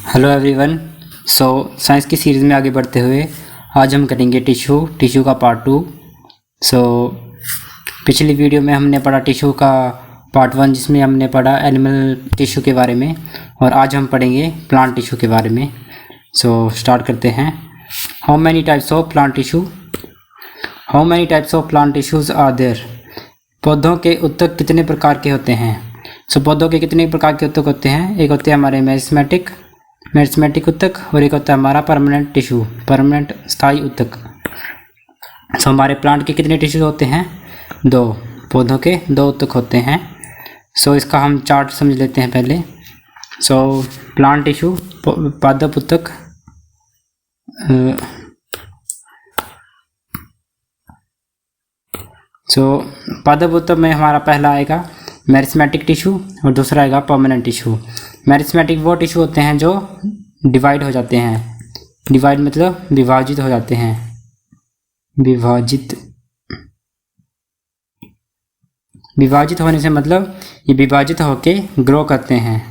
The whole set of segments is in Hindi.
Hello everyone. साइंस की सीरीज़ में आगे बढ़ते हुए आज हम करेंगे टिश्यू का पार्ट 2। पिछली वीडियो में हमने पढ़ा टिश्यू का पार्ट 1 जिसमें हमने पढ़ा एनिमल टिश्यू के बारे में, और आज हम पढ़ेंगे प्लांट टिश्यू के बारे में। स्टार्ट करते हैं। How many types of plant tissues are there? पौधों के ऊतक कितने प्रकार के होते हैं? पौधों के कितने प्रकार के ऊतक होते हैं? एक होते हैं हमारे मेरिस्मेटिक ऊतक, और एक होता है हमारा परमानेंट स्थायी ऊतक। हमारे प्लांट के कितने टिश्यूज होते हैं? 2। पौधों के 2 ऊतक होते हैं। इसका हम चार्ट समझ लेते हैं पहले। प्लांट टिश्यू, पादप ऊतक, पादप ऊतक में हमारा पहला आएगा मेरिस्मेटिक टिश्यू और दूसरा आएगा परमानेंट टिश्यू। मेरिस्मेटिक वो टिश्यू होते हैं जो डिवाइड हो जाते हैं। डिवाइड मतलब विभाजित हो जाते हैं। विभाजित होने से मतलब ये विभाजित होके ग्रो करते हैं।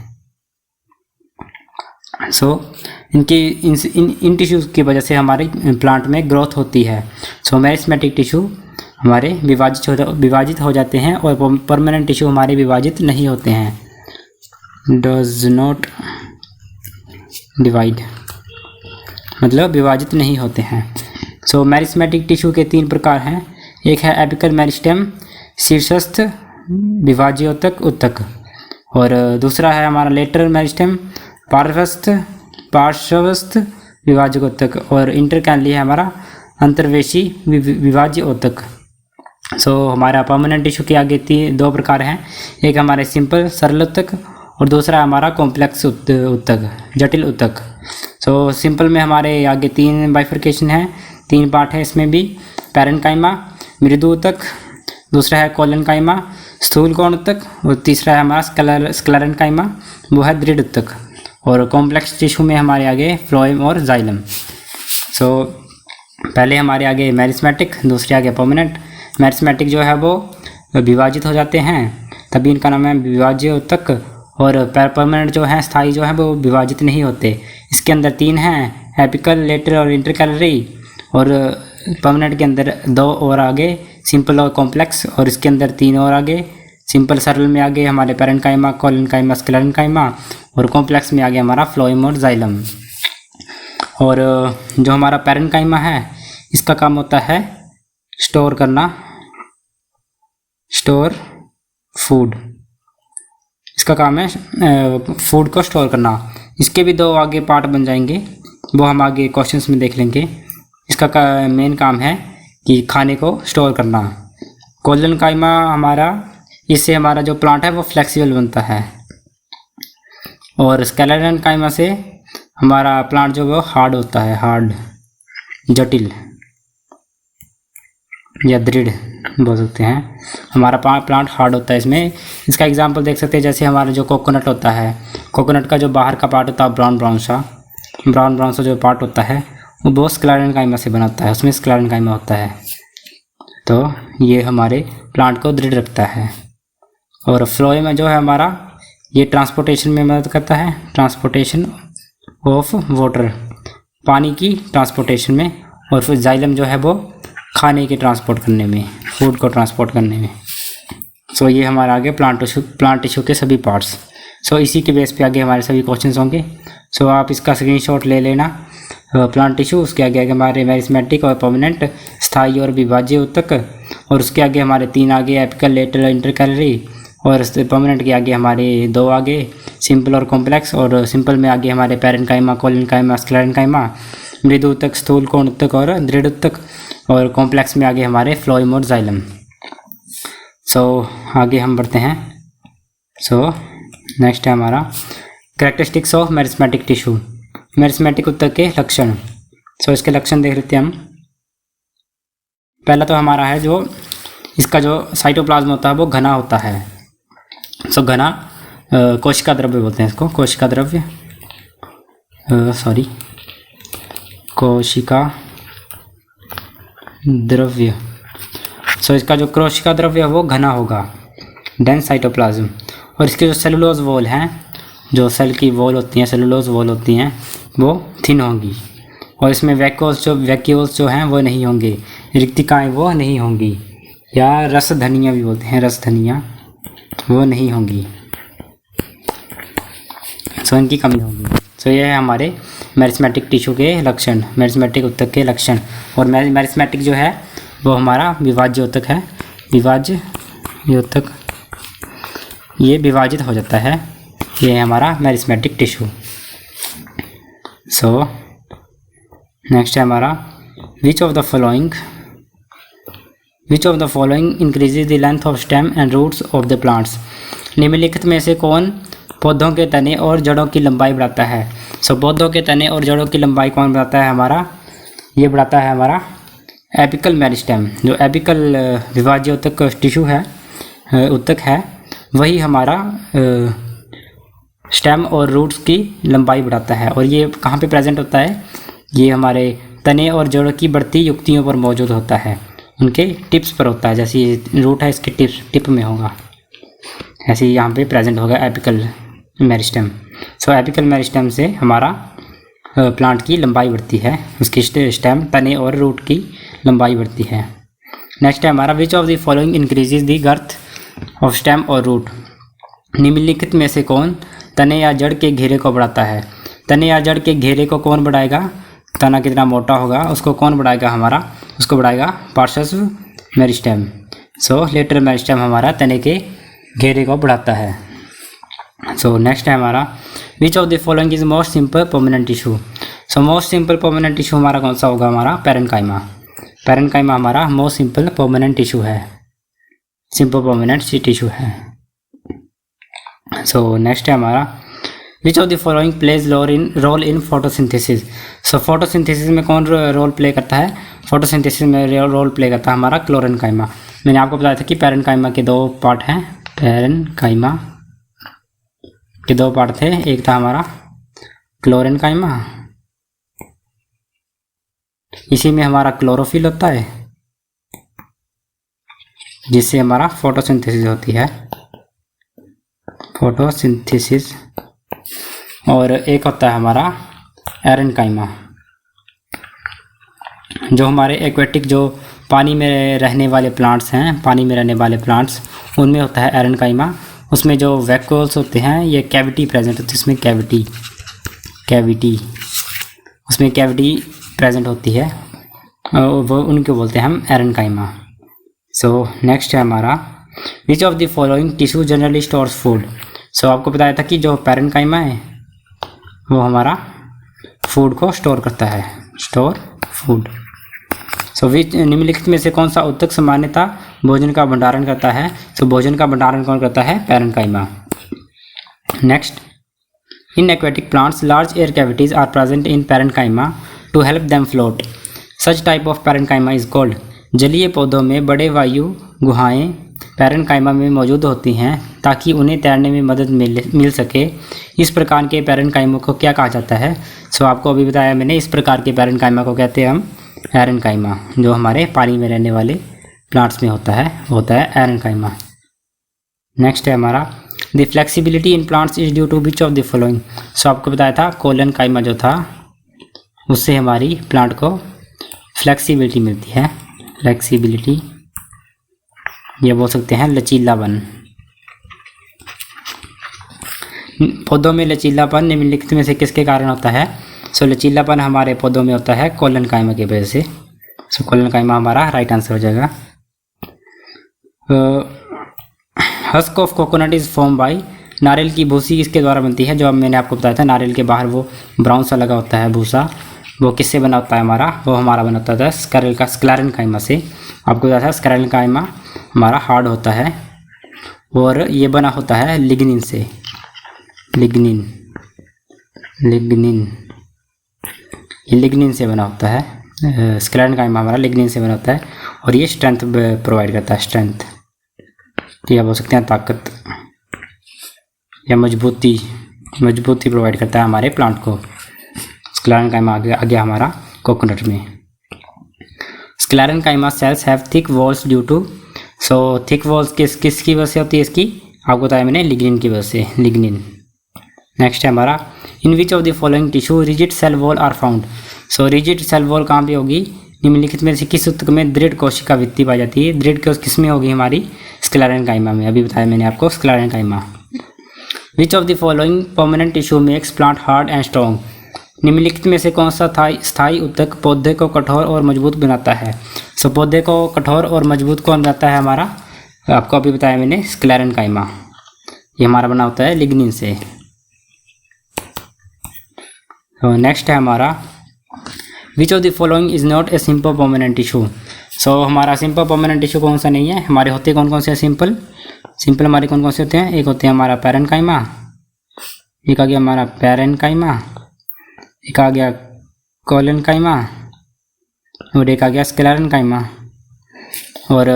इन टिश्यूज की वजह से हमारे प्लांट में ग्रोथ होती है। मेरिस्मेटिक टिश्यू हमारे विभाजित हो जाते हैं और परमानेंट टिश्यू हमारे विभाजित नहीं होते हैं। डज नॉट डिवाइड मतलब विभाजित नहीं होते हैं। मेरिस्मेटिक टिश्यू के 3 प्रकार हैं। एक है एपिकल मेरिस्टेम, शीर्षस्थ विभाज्य ऊतक, और दूसरा है हमारा लेटरल मेरिस्टेम, पार्श्वस्थ विभाज्य ऊतक, और इंटरकैनली है हमारा अंतर्वेशी विभाज्य ऊतक। हमारा परमानेंट टिश्यू के आगे 2 प्रकार हैं। एक हमारे सिंपल सरल ऊतक और दूसरा हमारा कॉम्प्लेक्स ऊतक, जटिल ऊतक। सिंपल में हमारे आगे 3 बाइफर्केशन है, 3 पार्ट है इसमें भी। पैरेन्काइमा मृदु ऊतक, दूसरा है कोलेनकाइमा स्थूल कोण ऊतक, और तीसरा है हमारा स्क्लेरेन्काइमा वो है दृढ़ ऊतक। और कॉम्प्लेक्स टिश्यू में हमारे आगे फ्लोएम और जाइलम। पहले हमारे आगे मेरिस्मेटिक, दूसरे आगे परमानेंट। मेरिस्मेटिक जो है वो विभाजित हो जाते हैं, तभी इनका नाम है विभाज्य ऊतक। और परमानेंट जो है, स्थायी जो है वो विभाजित नहीं होते। इसके अंदर 3 हैं, एपिकल, लेटरल और इंटरकैलरी। और परमानेंट के अंदर 2 और आगे सिंपल और कॉम्प्लेक्स, और इसके अंदर 3 और आगे। सिंपल सरल में आगे हमारे पैरेन्काइमा, कोलेनकाइमा, स्क्लेरेन्काइमा, और कॉम्प्लेक्स में आगे हमारा फ्लोएम और जाइलम। और जो हमारा पैरेन्काइमा है इसका काम होता है स्टोर फूड। इसका काम है फूड को स्टोर करना। इसके भी 2 आगे पार्ट बन जाएंगे, वो हम आगे क्वेश्चंस में देख लेंगे। इसका मेन काम है कि खाने को स्टोर करना। कोलेनकाइमा इससे हमारा जो प्लांट है वो फ्लेक्सिबल बनता है, और स्क्लेरेन्काइमा से हमारा प्लांट जो वो हार्ड होता है, हार्ड, जटिल या दृढ़ बोल सकते हैं। हमारा प्लांट हार्ड होता है इसमें। इसका एग्जांपल देख सकते हैं, जैसे हमारा जो कोकोनट होता है, कोकोनट का जो बाहर का पार्ट होता है ब्राउन सा जो पार्ट होता है वो बहुत स्क्लेरेन्काइमा से बनाता है, उसमें स्क्लेरेन्काइमा होता है। तो ये हमारे प्लांट को दृढ़ रखता है। और फ्लोएम जो है हमारा, ये ट्रांसपोर्टेशन में मदद करता है, ट्रांसपोर्टेशन ऑफ वाटर, पानी की ट्रांसपोर्टेशन में। और फिर जाइलम जो है वो खाने के ट्रांसपोर्ट करने में, फूड को ट्रांसपोर्ट करने में। ये हमारा आगे प्लांट टिश्यू के सभी पार्ट्स। इसी के बेस पे आगे हमारे सभी क्वेश्चंस होंगे। आप इसका स्क्रीनशॉट ले लेना। प्लांट टिश्यू, उसके आगे हमारे मेरिस्मेटिक और परमानेंट, स्थायी और विभाज्य ऊतक, और उसके आगे हमारे 3 आगे एपिकल, लेटरल, इंटरकैलरी, और परमानेंट के आगे हमारे 2 आगे सिंपल और कॉम्प्लेक्स, और सिंपल में आगे हमारे पैरेन्काइमा, कोलेनकाइमा, स्क्लेरेन्काइमा, मृदु ऊतक, स्थूल कोण ऊतक और दृढ़ ऊतक, और कॉम्प्लेक्स में आगे हमारे फ्लोएम और जाइलम। आगे हम बढ़ते हैं। नेक्स्ट है हमारा characteristics of meristematic tissue, meristematic ऊतक के लक्षण। इसके लक्षण देख लेते हैं हम। पहला तो हमारा है जो इसका जो साइटोप्लाज्म होता है वो घना होता है। घना कोशिका द्रव्य बोलते हैं इसको, कोशिका द्रव्य। इसका जो कोशिका द्रव्य है वो घना होगा, डेंस साइटोप्लाज्म। और इसके जो सेलुलोज वॉल हैं जो सेल की वॉल होती हैं, सेलुलोज वॉल होती हैं, वो थिन होंगी। और इसमें वैक्यूल्स जो हैं वो नहीं होंगे, रिक्तिकाएँ वो नहीं होंगी, या रस धनिया भी बोलते हैं, रस धनिया वो नहीं होंगी। सो इनकी कमी होगी। सो ये है हमारे मेरिस्मेटिक टिश्यू के लक्षण, मेरिस्मेटिक ऊतक के लक्षण। और मेरिस्मेटिक जो है वो हमारा विभाज्य ऊतक है, विभाज्य ऊतक, ये विभाजित हो जाता है, ये है हमारा मेरिस्मेटिक टिश्यू। सो नेक्स्ट है हमारा which of the following increases the length of stem and roots of the plants. निम्नलिखित में से कौन पौधों के तने और जड़ों की लंबाई बढ़ाता है। सो पौधों के तने और जड़ों की लंबाई कौन बढ़ाता है हमारा, ये बढ़ाता है हमारा एपिकल मेरिस्टेम। जो एपिकल विभाज्य ऊतक टिश्यू है, ऊतक है, वही हमारा स्टेम और रूट्स की लंबाई बढ़ाता है। और ये कहाँ पे प्रेजेंट होता है, ये हमारे तने और जड़ की बढ़ती युक्तियों पर मौजूद होता है, उनके टिप्स पर होता है। जैसे ये रूट है, इसके टिप में होगा, ऐसे ही यहाँ पे प्रेजेंट होगा एपिकल मेरिस्टेम। सो एपिकल मेरिस्टेम से हमारा प्लांट की लंबाई बढ़ती है, उसकी स्टेम, तने और रूट की लंबाई बढ़ती है। नेक्स्ट है हमारा which of the following increases the girth of stem और रूट। निम्नलिखित में से कौन तने या जड़ के घेरे को बढ़ाता है। तने या जड़ के घेरे को कौन बढ़ाएगा, तना कितना मोटा होगा उसको कौन बढ़ाएगा हमारा, उसको बढ़ाएगा पार्श्व मेरिस्टेम। सो लेटरल मेरिस्टेम हमारा तने के घेरे को बढ़ाता है। सो नेक्स्ट है हमारा which of the following is most simple permanent tissue. So most simple permanent tissue हमारा कौन सा होगा, हमारा पैरेन्काइमा। पैरेन्काइमा हमारा मोस्ट सिंपल परमानेंट टिश्यू है, सिंपल परमानेंट टिश्यू है। सो नेक्स्ट है हमारा which of the following plays role in photosynthesis. So photosynthesis में कौन रोल प्ले करता है, फोटोसिंथेसिस में रोल प्ले करता है हमारा क्लोरेन्काइमा। मैंने आपको बताया था कि पैरेन्काइमा के दो पार्ट हैं, पैरेन्काइमा के दो पार्ट थे, एक था हमारा क्लोरेन्काइमा, इसी में हमारा क्लोरोफिल होता है जिससे हमारा फोटोसिंथेसिस होती है, फोटोसिंथेसिस। और एक होता है हमारा एरेन्काइमा, जो हमारे एक्वेटिक, जो पानी में रहने वाले प्लांट्स हैं, पानी में रहने वाले प्लांट्स, उनमें होता है एरेन्काइमा। उसमें जो वैक्यूल्स होते हैं, ये कैविटी प्रेजेंट होती है, इसमें कैविटी उसमें कैविटी प्रेजेंट होती है, वो उनको बोलते हैं हम एरेन्काइमा। सो नेक्स्ट है हमारा which of the following tissue generally stores food. So आपको बताया था कि जो पैरेन्काइमा है वो हमारा फूड को स्टोर करता है, स्टोर फूड। सो विच निम्नलिखित में से कौन सा ऊतक सामान्यतः भोजन का भंडारण करता है। सो भोजन का भंडारण कौन करता है, parenchyma. Next in aquatic plants large air cavities are present in parenchyma to help them float. Such type of parenchyma is called. जलीय पौधों में बड़े वायु गुहाएं पैरेन्काइमा में मौजूद होती हैं ताकि उन्हें तैरने में मदद मिल सके। इस प्रकार के पैरेन्काइमा को क्या कहा जाता है। सो आपको अभी बताया मैंने, इस प्रकार के पैरेन्काइमा को कहते हैं हम एरेन्काइमा। जो हमारे पानी में रहने वाले प्लांट्स में होता है वो होता है एरेन्काइमा। नेक्स्ट है हमारा the flexibility in plants is due to which of the following. So आपको बताया था कोलेनकाइमा जो था उससे हमारी प्लांट को फ्लेक्सिबिलिटी मिलती है, फ्लेक्सिबिलिटी, ये बोल सकते हैं लचीलापन। पौधों में लचीलापन निम्नलिखित में से किसके कारण होता है। सो लचीलापन हमारे पौधों में होता है कोलेनकाइमा की वजह से। सो कोलेनकाइमा हमारा राइट आंसर हो जाएगा। Husk of coconut is form by. नारियल की भूसी किसके द्वारा बनती है। जो अब मैंने आपको बताया था, नारियल के बाहर वो ब्राउन सा लगा होता है भूसा, वो किससे बना होता है हमारा, वो हमारा बना होता है स्क्लेरेन्काइमा से। आपको बताया था स्क्लेरेन्काइमा हमारा हार्ड होता है और ये बना होता है लिग्निन से, लिग्निन ये लिग्निन से बना होता है। स्क्लेरेन्काइमा हमारा लिग्निन से बना होता है और ये स्ट्रेंथ प्रोवाइड करता है, स्ट्रेंथ, या बोल सकते हैं ताकत या मजबूती प्रोवाइड करता है हमारे प्लांट को। स्क्लेरेन्काइमा आ गया हमारा कोकोनट में। Sclerenchyma cells have thick walls due to. So thick walls किसकी वजह से होती है इसकी, आपको बताया मैंने लिग्निन की वजह से, लिग्निन। नेक्स्ट है हमारा in which of the following tissue rigid cell wall are found. So rigid cell wall कहाँ पे होगी, निम्नलिखित में से किस ऊतक में दृढ़ कोशिका भित्ति पाई जाती है। दृढ़ किस में होगी, हमारी स्क्लेरेन्काइमा में, अभी बताया मैंने आपको sclerenchyma. Which of the following permanent tissue makes plant hard and strong. निम्नलिखित में से कौन सा स्थायी ऊतक पौधे को कठोर और मजबूत बनाता है। सो पौधे को कठोर और मजबूत कौन बनाता है, हमारा आपको अभी बताया मैंने स्क्लेरेन्काइमा। ये हमारा बना होता है लिग्निन से। तो नेक्स्ट है हमारा which of the following is not a simple permanent tissue. So हमारा सिंपल परमानेंट टिश्यू कौन सा नहीं है, हमारे होते कौन कौन से सिंपल हमारे कौन कौन से होते हैं। एक होते हैं हमारा पैरेन्काइमा, एक आ गया हमारा पैरेन्काइमा, एक आ गया कोलेन्काइमा और एक आ गया स्क्लेरेन्काइमा। और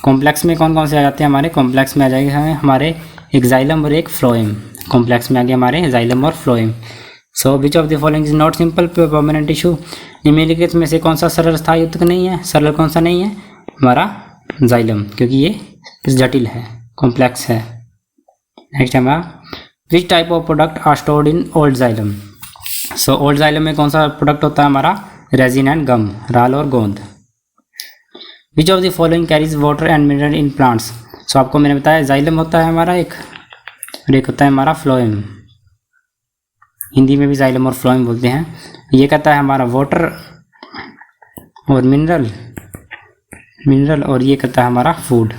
कॉम्प्लेक्स में कौन कौन से आ जाते हैं, हमारे कॉम्प्लेक्स में आ जाएगा हमारे एक जाइलम और एक फ्लोएम। कॉम्प्लेक्स में आ गया हमारे जाइलम और phloem. So which of the following is not simple permanent tissue. निम्नलिखित में से कौन सा सरल स्थायी ऊतक नहीं है, सरल कौन सा नहीं है, हमारा जाइलम, क्योंकि ये जटिल है, कॉम्प्लेक्स है। नेक्स्ट है हमारा which type of product are stored in old xylem. So old xylem में कौन सा प्रोडक्ट होता है, हमारा रेजिन एंड गम, राल और गोंद। Which of the following carries water and mineral in plants. So आपको मैंने बताया जाइलम होता है हमारा एक, और एक होता है हमारा फ्लोएम, हिंदी में भी जाइलम और फ्लोएम बोलते हैं। ये कहता है हमारा वाटर और मिनरल और ये कहता है हमारा फूड।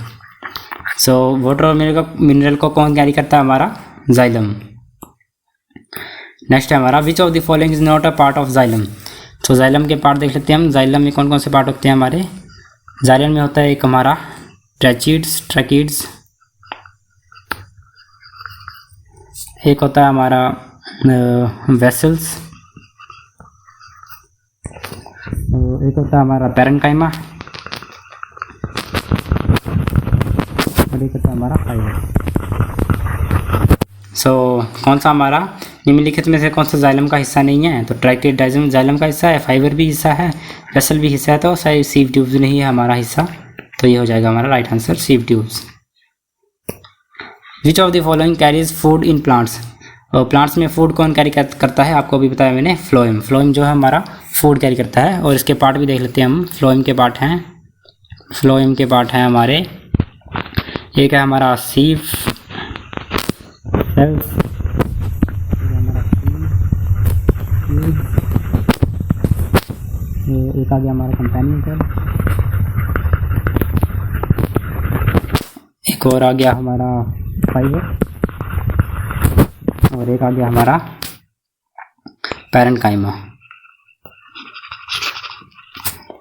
सो वाटर और मिनरल को कौन कैरी करता है, हमारा जाइलम। नेक्स्ट है हमारा which of the following is not a part of xylem. तो जाइलम के पार्ट देख लेते हैं हम। जाइलम में कौन कौन से पार्ट होते हैं, हमारे जाइलम में होता है एक हमारा ट्रैकिड्स, एक होता है हमारा वेसल्स, एक होता है हमारा पैरेन्काइमा और एक होता है हमारा फाइबर। सो कौन सा हमारा निम्नलिखित में से कौन सा जाइलम का हिस्सा नहीं है, तो ट्रैकिड जाइलम का हिस्सा है, फाइबर भी हिस्सा है, वेसल भी हिस्सा है, तो सही सीव ट्यूब्स नहीं है हमारा हिस्सा, तो ये हो जाएगा हमारा right answer sieve tubes. Which of the following carries food in plants. और प्लांट्स में फूड कौन कैरी करता है, आपको अभी बताया मैंने फ्लोएम जो है हमारा फूड कैरी करता है। और इसके पार्ट भी देख लेते हैं हम। फ्लोएम के पार्ट हैं हमारे, एक है हमारा सीव सेल्स, एक आ गया हमारा कंपेनियन सेल, एक और आ गया हमारा फाइबर और एक आ गया हमारा पैरेन्काइमा।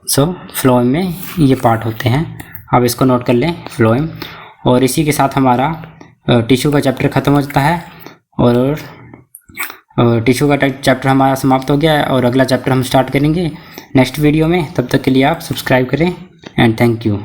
सो फ्लोएम में ये पार्ट होते हैं, आप इसको नोट कर लें फ्लोएम। और इसी के साथ हमारा टिश्यू का चैप्टर ख़त्म हो जाता है और टिश्यू का चैप्टर हमारा समाप्त हो गया है और अगला चैप्टर हम स्टार्ट करेंगे नेक्स्ट वीडियो में। तब तक के लिए आप सब्सक्राइब करें एंड थैंक यू।